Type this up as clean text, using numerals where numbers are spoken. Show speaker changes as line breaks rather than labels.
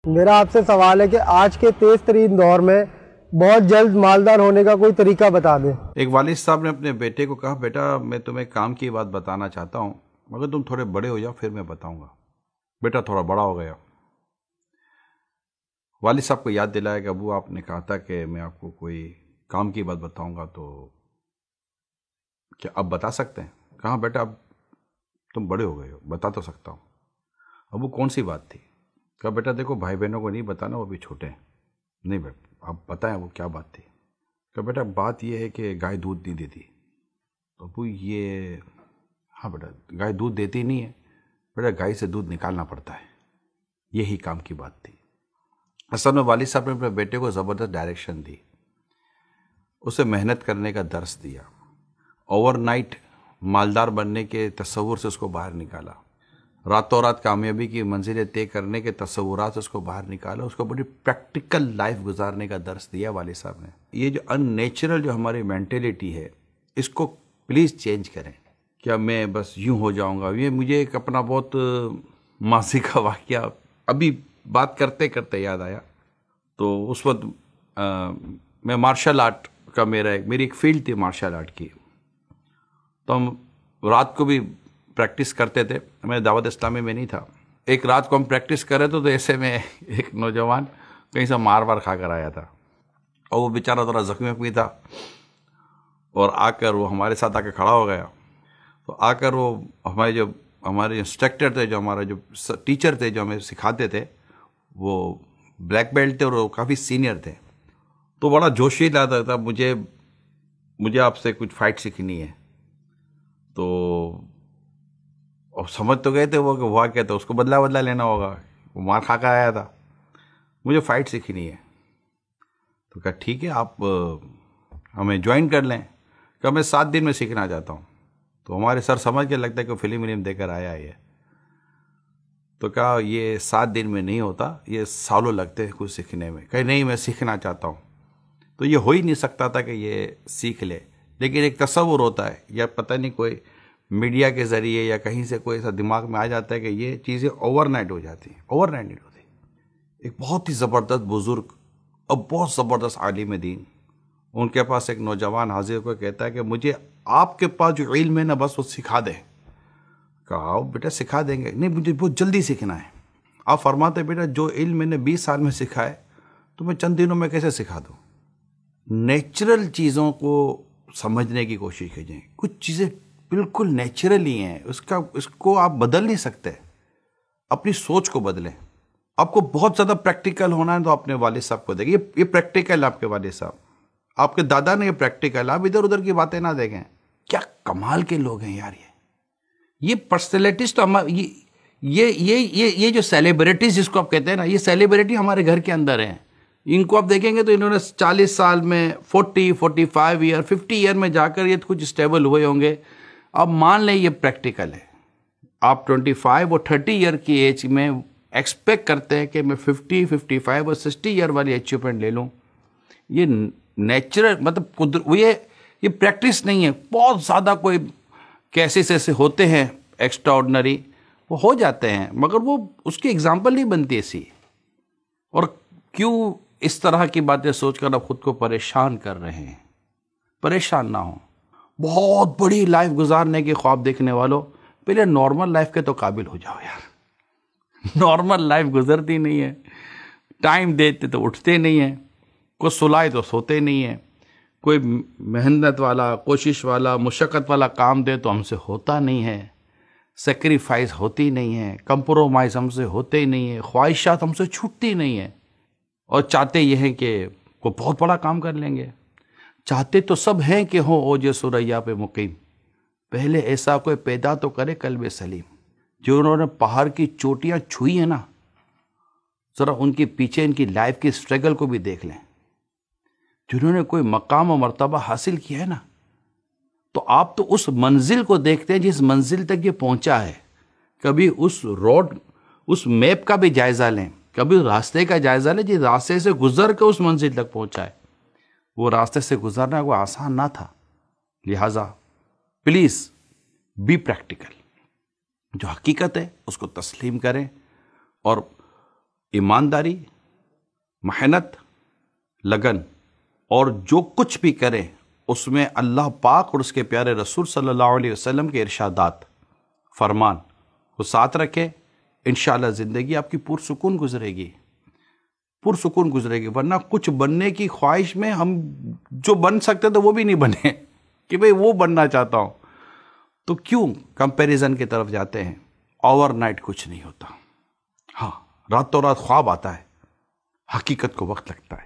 میرا آپ سے سوال ہے کہ آج کے تیز ترین دور میں بہت جلد مالدار ہونے کا کوئی طریقہ بتا دیں۔
ایک والد صاحب نے اپنے بیٹے کو کہا، بیٹا میں تمہیں کام کی بات بتانا چاہتا ہوں مگر تم تھوڑے بڑے ہو جاؤ پھر میں بتاؤں گا۔ بیٹا تھوڑا بڑا ہو گیا، والد صاحب کو یاد دلایا کہ ابو آپ نے کہا تھا کہ میں آپ کو کوئی کام کی بات بتاؤں گا، تو کیا اب بتا سکتے ہیں؟ کہا بیٹا اب تم بڑے ہو گئے ہو، بتا تو سکتا ہوں۔ ابو کون سی بات تھی؟ کہا بیٹا دیکھو بھائی بہنوں کو نہیں بتانا، وہ بھی چھوٹے ہیں، نہیں بیٹا آپ بتائیں وہ کیا بات تھی۔ کہا بیٹا بات یہ ہے کہ گائے دودھ نہیں دیتی۔ تو ابو یہ ہاں بیٹا گائے دودھ دیتی نہیں ہے، بیٹا گائے سے دودھ نکالنا پڑتا ہے، یہی کام کی بات تھی۔ اصل میں والد صاحب نے اپنے بیٹے کو زبردست ڈائریکشن دی، اسے محنت کرنے کا درس دیا، اوور نائٹ مالدار بننے کے تصور سے اس کو باہر نکالا، راتوں رات کامیابی کی منزلیں طے کرنے کے تصورات سے اس کو باہر نکالا، اس کو بڑی پریکٹیکل لائف گزارنے کا درس دیا والد صاحب نے۔ یہ جو ان نیچرل جو ہماری مینٹیلیٹی ہے اس کو پلیز چینج کریں۔ کیا میں بس یوں ہو جاؤں گا؟ یہ مجھے ایک اپنا بہت ماضی کا واقعہ ابھی بات کرتے کرتے یاد آیا۔ تو اس وقت میں مارشل آرٹ کا میری ایک فیلڈ تھی مارشل آرٹ کی، تو ہم رات کو بھی پریکٹس کرتے تھے۔ میں دعوت اسلامی میں نہیں تھا، ایک رات کو ہم پریکٹس کر رہے تھے تو ایسے میں ایک نوجوان کہیں سے مار کھا کر آیا تھا، اور وہ بیچارہ تھوڑا زخمی تھا، اور آ کر وہ ہمارے ساتھ آ کے کھڑا ہو گیا۔ تو آ کر وہ ہمارے انسٹرکٹر تھے، جو ہمارا جو ٹیچر تھے جو ہمیں سکھاتے تھے، وہ بلیک بیلٹ تھے اور وہ کافی سینئر تھے، تو بڑا جوشی لاتا تھا، مجھے آپ سے کچھ فائٹ سیکھنی ہے۔ تو اور سمجھ تو گئے تھے وہ کہ ہوا کیا تھا، اس کو بدلہ لینا ہوگا، وہ مار کھا کر آیا تھا، مجھے فائٹ سیکھنی ہے۔ تو کہا ٹھیک ہے آپ ہمیں جوائن کر لیں۔ کہ میں 7 دن میں سیکھنا چاہتا ہوں۔ تو ہمارے سر سمجھ کے لگتا ہے کہ فلم دے کر آیا ہے۔ تو کہا یہ 7 دن میں نہیں ہوتا، یہ سالوں لگتے ہیں کچھ سیکھنے میں۔ کہ نہیں میں سیکھنا چاہتا ہوں۔ تو یہ ہو ہی نہیں سکتا تھا کہ یہ سیکھ لے، لیکن ایک تصور ہوتا ہے، یا پتہ نہیں کوئی میڈیا کے ذریعے یا کہیں سے کوئی ایسا دماغ میں آ جاتا ہے کہ یہ چیزیں اوور نائٹ ہو جاتی ہیں۔ اوور نائٹ نہیں ہوتی۔ ایک بہت ہی زبردست بزرگ اور بہت زبردست عالم دین، ان کے پاس ایک نوجوان حاضر کو کہتا ہے کہ مجھے آپ کے پاس جو علم ہے نا بس وہ سکھا دیں۔ کہا بیٹا سکھا دیں گے، نہیں مجھے بہت جلدی سیکھنا ہے۔ آپ فرماتے بیٹا جو علم میں نے 20 سال میں سکھا ہے تو میں چند دنوں میں کیسے سکھا دوں؟ نیچرل چیزوں کو سمجھنے کی کوشش کیجئے۔ کچھ چیزیں بالکل نیچرل ہی ہیں، اس کو آپ بدل نہیں سکتے۔ اپنی سوچ کو بدلیں۔ آپ کو بہت زیادہ پریکٹیکل ہونا ہے تو اپنے والد صاحب کو دیکھیں، یہ پریکٹیکل آپ کے والد صاحب، آپ کے دادا نے یہ پریکٹیکل، آپ ادھر ادھر کی باتیں نہ دیکھیں۔ کیا کمال کے لوگ ہیں یار یہ پرسنالٹیز تو یہ جو سیلیبریٹیز جس کو آپ کہتے ہیں نا، یہ سیلیبریٹی ہمارے گھر کے اندر ہیں۔ ان کو آپ دیکھیں گے تو انہوں نے 40 سال میں 45 ایئر 50 ایئر میں جا کر یہ کچھ اسٹیبل ہوئے ہوں گے۔ اب مان لیں یہ پریکٹیکل ہے، آپ 25 اور 30 ایئر کی ایج میں ایکسپیکٹ کرتے ہیں کہ میں 50 55 اور 60 ایئر والی اچیومنٹ لے لوں۔ یہ نیچرل مطلب یہ پریکٹس نہیں ہے۔ بہت زیادہ کوئی کیسز ایسے ہوتے ہیں ایکسٹرا آرڈنری، وہ ہو جاتے ہیں، مگر وہ اس کی اگزامپل نہیں بنتی ایسی۔ اور کیوں اس طرح کی باتیں سوچ کر آپ خود کو پریشان کر رہے ہیں؟ پریشان نہ ہوں۔ بہت بڑی لائف گزارنے کے خواب دیکھنے والوں، پہلے نارمل لائف کے تو قابل ہو جاؤ یار۔ نارمل لائف گزرتی نہیں ہے، ٹائم دیتے تو اٹھتے نہیں ہیں، کوئی سلائے تو سوتے نہیں ہیں، کوئی محنت والا، کوشش والا، مشقت والا کام دے تو ہم سے ہوتا نہیں ہے، سیکریفائز ہوتی نہیں ہے، کمپرومائز ہم سے ہوتے ہی نہیں ہے، خواہشات ہم سے چھوٹتی نہیں ہیں، اور چاہتے یہ ہیں کہ کوئی بہت بڑا کام کر لیں گے۔ چاہتے تو سب ہیں کہ ہوں اوج ثریا پہ مقیم، پہلے ایسا کوئی پیدا تو کرے قلب سلیم۔ جو انہوں نے پہاڑ کی چوٹیاں چھوئی ہیں نا، ذرا ان کے پیچھے ان کی لائف کی سٹرگل کو بھی دیکھ لیں۔ جنہوں نے کوئی مقام و مرتبہ حاصل کیا ہے نا، تو آپ تو اس منزل کو دیکھتے ہیں جس منزل تک یہ پہنچا ہے۔ کبھی اس میپ کا بھی جائزہ لیں، کبھی راستے کا جائزہ لیں، جس راستے سے گزر کے اس منزل تک پہنچا ہے۔ وہ راستے سے گزرنا کوئی آسان نہ تھا۔ لہٰذا پلیز بی پریکٹیکل، جو حقیقت ہے اس کو تسلیم کریں، اور ایمانداری، محنت، لگن، اور جو کچھ بھی کریں اس میں اللہ پاک اور اس کے پیارے رسول صلی اللہ علیہ وسلم کے ارشادات، فرمان وہ ساتھ رکھیں، انشاءاللہ زندگی آپ کی پرسکون گزرے گی، پرسکون گزرے گی۔ ورنہ کچھ بننے کی خواہش میں ہم جو بن سکتے تو وہ بھی نہیں بنے کہ بھئی وہ بننا چاہتا ہوں، تو کیوں کمپیریزن کی طرف جاتے ہیں؟ اوور نائٹ کچھ نہیں ہوتا، ہاں راتوں رات خواب آتا ہے، حقیقت کو وقت لگتا ہے۔